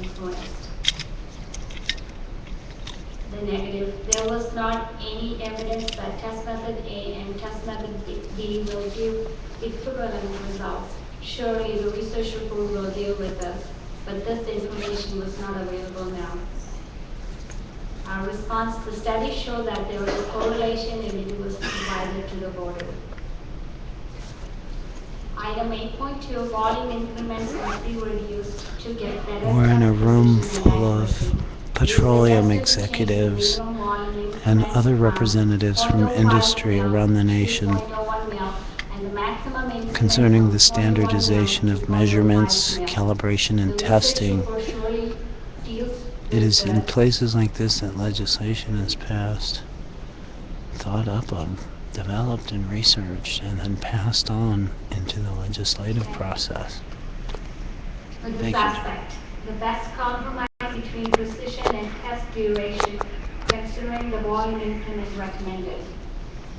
influenced. The negative, there was not any evidence that test method A and test method B will give equivalent results. Surely the research report will deal with this, but this information was not available now. Our response, the study showed that there was a correlation and it was provided to the board. Item 8.2, volume increments must be reduced to get better We're in a test room precision and full of accuracy. It is petroleum suggested to change the executives minimum volume and increments other from representatives from 0.05 industry ml around the to nation 0.01 ml and the maximum increment concerning from the 0.1 ml standardization to of 0.05 measurements, ml. calibration, The and research testing. report surely deals It with is in the places like this that legislation is passed, thought up of, developed and researched, and then passed on into the legislative process. with this Thank you. aspect. The best compromise between precision and test duration, considering the volume increment recommended.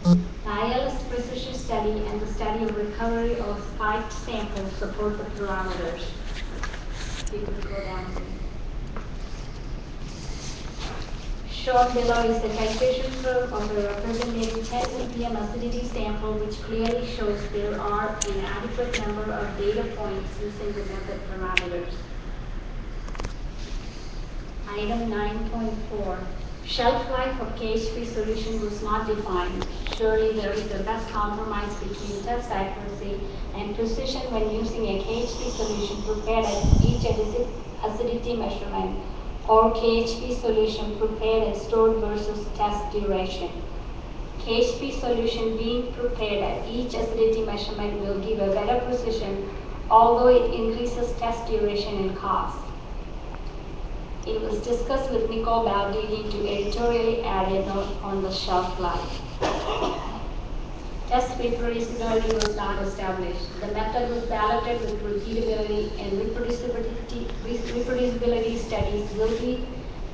The ILS precision study and the study of recovery of spiked samples support the parameters. If you could go down, please. Shown below is the titration curve of a representative 10 ppm acidity sample, which clearly shows there are an adequate number of data points using the method parameters. Item 9.4. Shelf life of KHP solution was not defined. Surely there is a best compromise between test accuracy and precision when using a KHP solution prepared at each acidity measurement or KHP solution prepared and stored versus test duration. KHP solution being prepared at each acidity measurement will give a better precision, although it increases test duration and cost. It was discussed with Nicole Bell leading to editorially added note on the shelf life. Test reproducibility was not established. The method was balloted with repeatability and reproducibility studies will be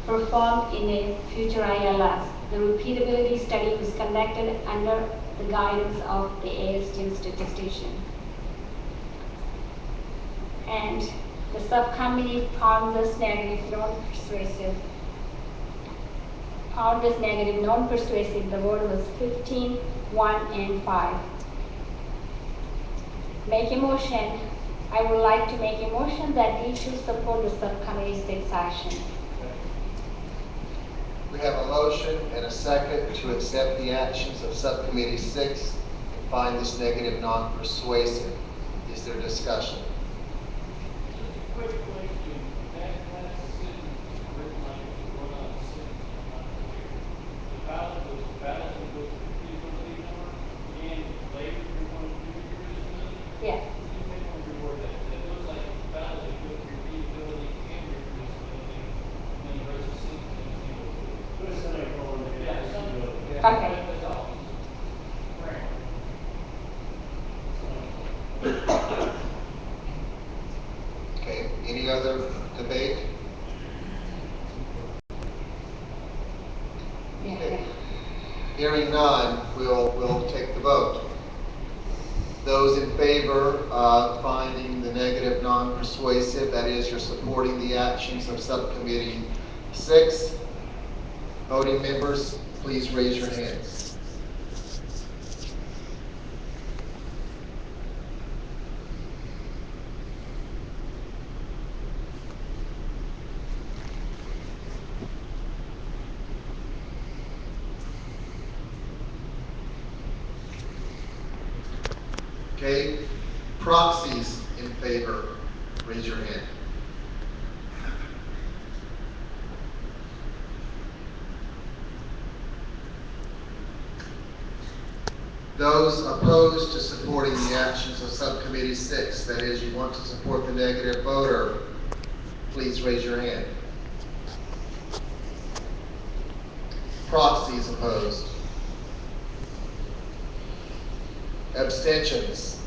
performed in a future ILS. The repeatability study was conducted under the guidance of the ASTM statistician. And the subcommittee found this negative, non-persuasive. Found this negative, non-persuasive. The vote was 15, 1, and 5. Make a motion. I would like to make a motion that we should support the subcommittee 6 action. We have a motion and a second to accept the actions of Subcommittee 6 and find this negative non-persuasive. Is there discussion? Just a quick question. That sentence is written like it's one other sentence. I'm not clear. The balloting goes to repeatability number and later you're going to do reproducibility? Yeah. You may want to reword that because it looks like it's balloted with repeatability and reproducibility, and then the rest of the sentence doesn't seem to agree. Put a semicolon there. Yeah, repeatability. yeah, Okay. that's all. Just grammar. Okay, any other debate? Yeah. Okay. Hearing none, we'll take the vote. Those in favor of finding the negative non-persuasive, that is, you're supporting the actions of Subcommittee 6. Voting members, please raise your hands. Okay, proxies in favor, raise your hand. Those opposed to supporting the actions of Subcommittee 6, that is, you want to support the negative voter, please raise your hand. Proxies opposed. Abstentions.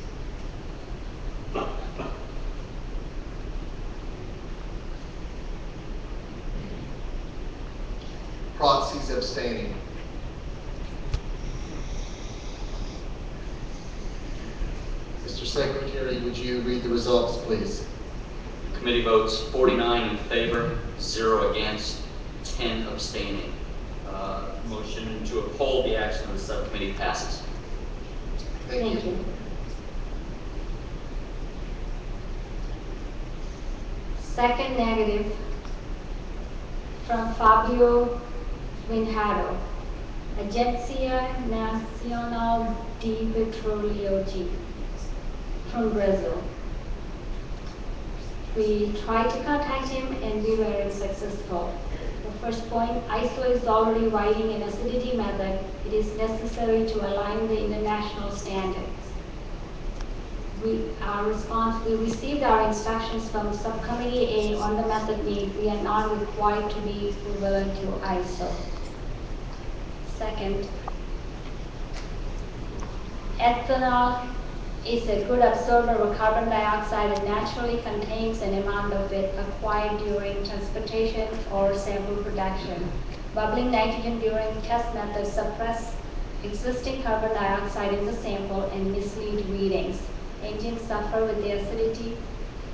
Proxies abstaining. Mr. Secretary, would you read the results, please? Committee votes 49 in favor, 0 against, 10 abstaining. Motion to uphold the action of the subcommittee passes. Thank you. Second negative from Fabio Vinhado, Agência Nacional de Petróleo from Brazil. We tried to contact him and we were unsuccessful. The first point, ISO is already writing an acidity method. It is necessary to align the international standards. We received our instructions from Subcommittee A on the method need. We are not required to be equivalent to ISO. Second, ethanol is a good absorber of carbon dioxide and naturally contains an amount of it acquired during transportation or sample production. Bubbling nitrogen during test methods suppress existing carbon dioxide in the sample and mislead readings. Engines suffer with the acidity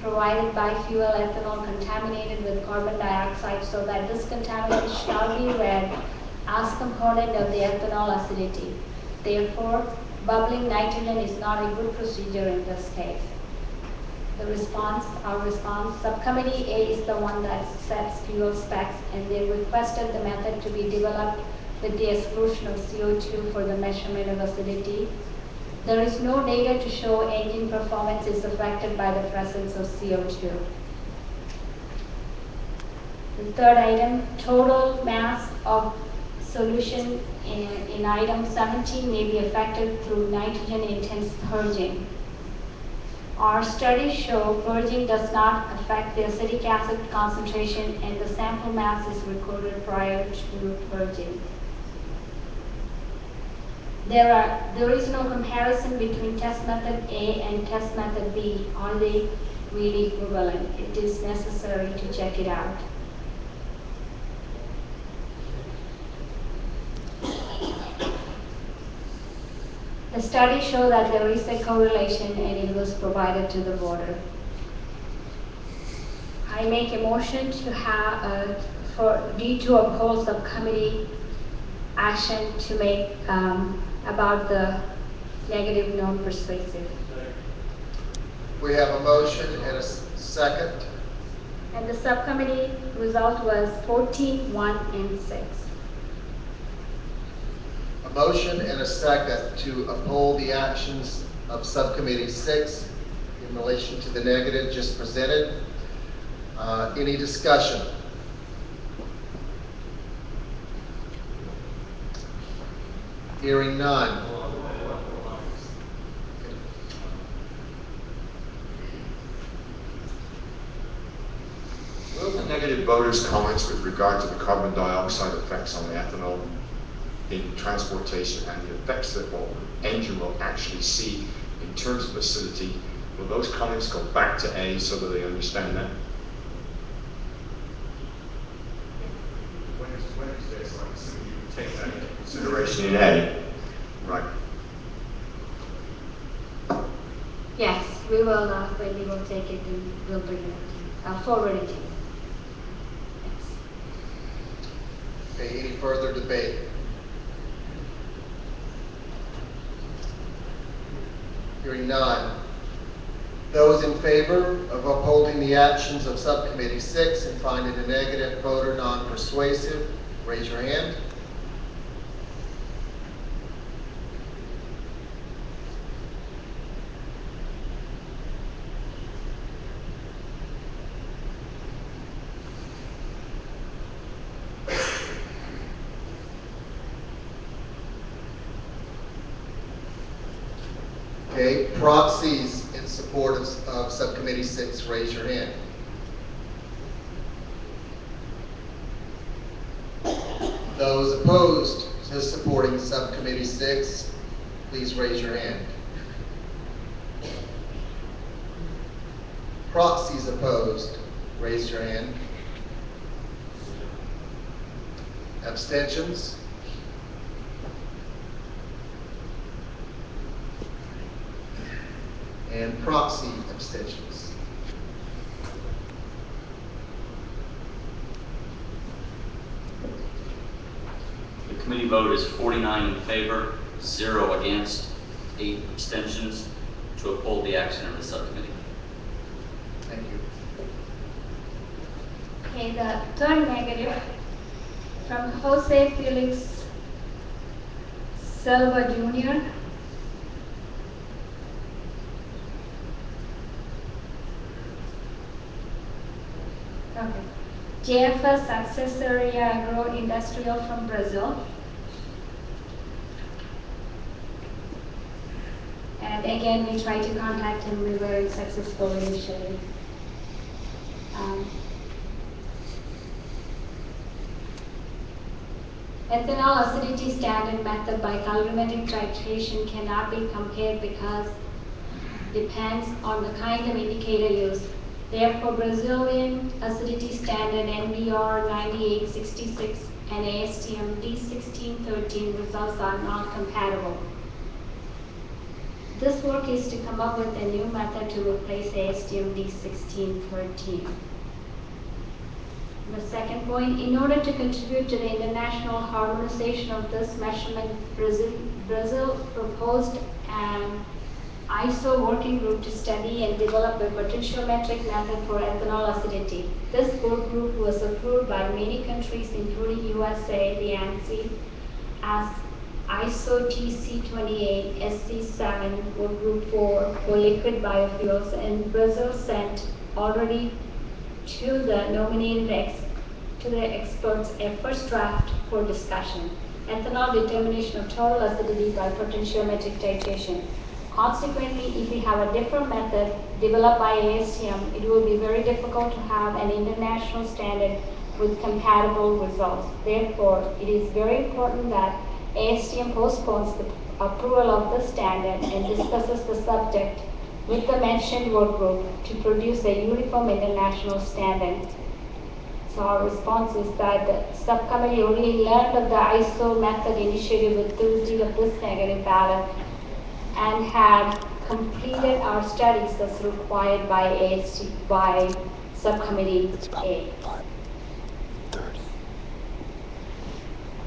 provided by fuel ethanol contaminated with carbon dioxide, so that this contaminant shall be read as a component of the ethanol acidity. Therefore, bubbling nitrogen is not a good procedure in this case. Our response, Subcommittee A is the one that sets fuel specs, and they requested the method to be developed with the exclusion of CO2 for the measurement of acidity. There is no data to show engine performance is affected by the presence of CO2. The third item, total mass of solution in item 17 may be affected through nitrogen intense purging. Our studies show purging does not affect the acetic acid concentration, and the sample mass is recorded prior to purging. There is no comparison between test method A and test method B. Are they really equivalent? It is necessary to check it out. The studies show that there is a correlation, and it was provided to the board. I make a motion to have for D to uphold subcommittee action to make about the negative non-persuasive. We have a motion and a second. And the subcommittee result was 14, 1, and 6. A motion and a second to uphold the actions of Subcommittee 6 in relation to the negative just presented. Any discussion? Hearing none. Will the negative voters' comments with regard to the carbon dioxide effects on the ethanol in transportation and the effects that the engine will actually see in terms of acidity, will those comments go back to A so that they understand that? When is this? I'm assuming you take that into consideration in A. Right. Yes, we will, when we will take it and we'll bring it to you. I'll forward it to you. Yes. Okay, any further debate? Hearing none. Those in favor of upholding the actions of Subcommittee 6 and finding the negative voter non-persuasive, raise your hand. Okay, proxies in support of Subcommittee 6, raise your hand. Those opposed to supporting Subcommittee 6, please raise your hand. Proxies opposed, raise your hand. Abstentions? And proxy abstentions. committee vote is 49 in favor, 0 against, 8 abstentions to uphold the action of the subcommittee. Thank you. Okay, the third negative from Jose Felix Silva Jr. Okay. JFS Accessoria Agro-Industrial from Brazil. And again, we tried to contact him. We were unsuccessful initially. Ethanol acidity standard method by calorimetric titration cannot be compared because depends on the kind of indicator used. Therefore, Brazilian acidity standard NBR 9866 and ASTM D1613 results are not compatible. This work is to come up with a new method to replace ASTM D1613. The second point, in order to contribute to the international harmonization of this measurement, Brazil proposed an ISO working group to study and develop a potentiometric method for ethanol acidity. This work group was approved by many countries, including USA, the ANSI, as ISO TC28 SC7 work group 4 for liquid biofuels, and Brazil sent already to the experts a first draft for discussion. Ethanol determination of total acidity by potentiometric titration. Consequently, if we have a different method developed by ASTM, it will be very difficult to have an international standard with compatible results. Therefore, it is very important that ASTM postpones the approval of the standard and discusses the subject with the mentioned work group to produce a uniform international standard. So our response is that the subcommittee only learned of the ISO method initiative with the receipt of this negative ballot and had completed our studies as required by subcommittee A.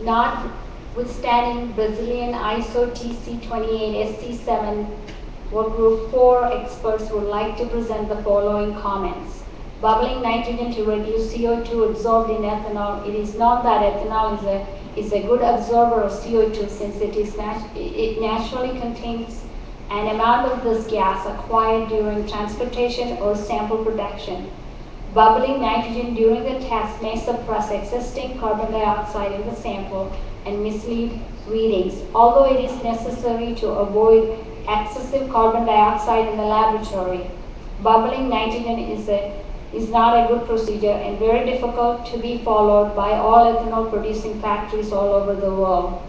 Notwithstanding Brazilian ISO TC28 SC7 work group 4 experts would like to present the following comments. Bubbling nitrogen to reduce CO2 absorbed in ethanol. It is known that ethanol is a good absorber of CO2 since it naturally contains an amount of this gas acquired during transportation or sample production. Bubbling nitrogen during the test may suppress existing carbon dioxide in the sample and mislead readings. Although it is necessary to avoid excessive carbon dioxide in the laboratory, bubbling nitrogen is not a good procedure and very difficult to be followed by all ethanol producing factories all over the world.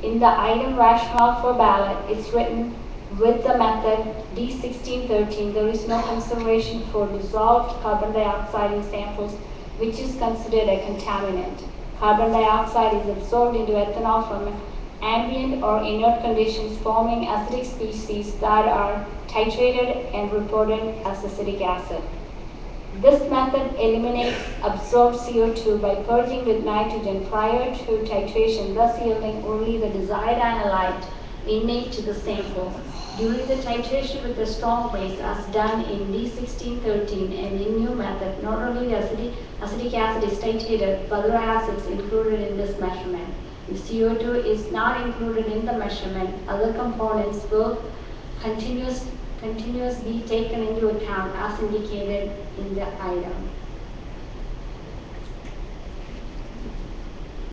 In the item rationale for ballot, it's written with the method D1613, there is no consideration for dissolved carbon dioxide in samples, which is considered a contaminant. Carbon dioxide is absorbed into ethanol from ambient or inert conditions, forming acidic species that are titrated and reported as acetic acid. This method eliminates absorbed CO2 by purging with nitrogen prior to titration, thus yielding only the desired analyte innate to the sample. During the titration with a strong base, as done in D1613 and in new method, not only acetic acid is titrated, but other acids included in this measurement. If CO2 is not included in the measurement, other components will continuously taken into account as indicated in the item.